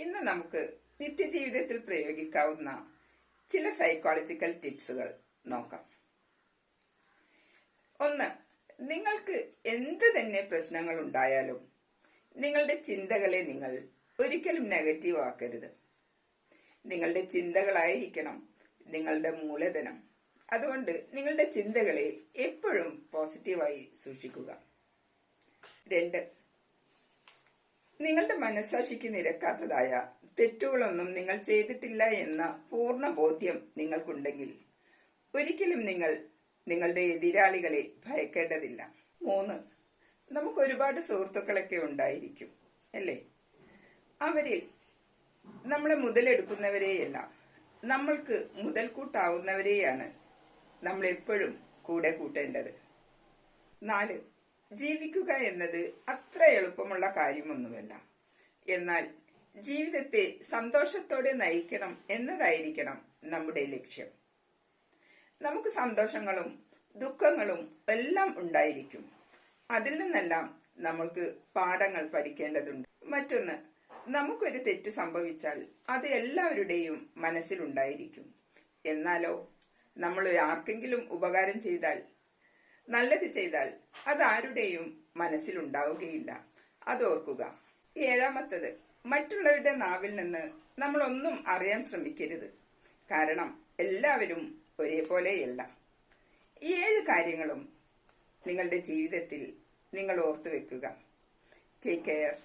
ഇന്ന് നമുക്ക് നിത്യജീവിതത്തിൽ പ്രയോഗിക്കാവുന്ന ചില സൈക്കോളജിക്കൽ ടിപ്സുകൾ നോക്കാം. 1. നിങ്ങൾക്ക് എന്ത് തന്നെ പ്രശ്നങ്ങൾ ഉണ്ടായാലും നിങ്ങളുടെ ചിന്തകളെ നിങ്ങൾ ഒരിക്കലും നെഗറ്റീവ് ആക്കരുത്. നിങ്ങളുടെ ചിന്തകളായിരിക്കണം നിങ്ങളുടെ മൂലധനം. അതുകൊണ്ട് നിങ്ങളുടെ ചിന്തകളെ എപ്പോഴും പോസിറ്റീവായി സൂക്ഷിക്കുക. 2. നിങ്ങളുടെ മനസ്സാക്ഷിക്ക് നിരക്കാത്തതായ തെറ്റുകളൊന്നും നിങ്ങൾ ചെയ്തിട്ടില്ല എന്ന പൂർണ്ണ ബോധ്യം നിങ്ങൾക്കുണ്ടെങ്കിൽ ഒരിക്കലും നിങ്ങൾ നിങ്ങളുടെ എതിരാളികളെ ഭയക്കേണ്ടതില്ല. 3. നമുക്ക് ഒരുപാട് സുഹൃത്തുക്കളൊക്കെ ഉണ്ടായിരിക്കും, അല്ലേ? അവരിൽ നമ്മളെ മുതലെടുക്കുന്നവരെയല്ല, നമ്മൾക്ക് മുതൽക്കൂട്ടാവുന്നവരെയാണ് നമ്മൾ എപ്പോഴും കൂടെ കൂട്ടേണ്ടത്. 4. ജീവിക്കുക എന്നത് അത്ര എളുപ്പമുള്ള കാര്യമൊന്നുമല്ല. എന്നാൽ ജീവിതത്തെ സന്തോഷത്തോടെ നയിക്കണം എന്നതായിരിക്കണം നമ്മുടെ ലക്ഷ്യം. നമുക്ക് സന്തോഷങ്ങളും ദുഃഖങ്ങളും എല്ലാം ഉണ്ടായിരിക്കും. അതിൽ നിന്നെല്ലാം നമ്മൾക്ക് പാഠങ്ങൾ പഠിക്കേണ്ടതുണ്ട്. മറ്റൊന്ന്, നമുക്കൊരു തെറ്റ് സംഭവിച്ചാൽ അത് എല്ലാവരുടെയും മനസ്സിലുണ്ടായിരിക്കും. എന്നാലോ നമ്മൾ ആർക്കെങ്കിലും ഉപകാരം ചെയ്താൽ, നല്ലത് ചെയ്താൽ അതാരുടെയും മനസ്സിലുണ്ടാവുകയില്ല. അതോർക്കുക. 7. മറ്റുള്ളവരുടെ നാവിൽ നിന്ന് നമ്മളൊന്നും അറിയാൻ ശ്രമിക്കരുത്. കാരണം എല്ലാവരും ഒരേപോലെയല്ല. ഈ 7 കാര്യങ്ങളും നിങ്ങളുടെ ജീവിതത്തിൽ നിങ്ങൾ ഓർത്തു വെക്കുക. Take care.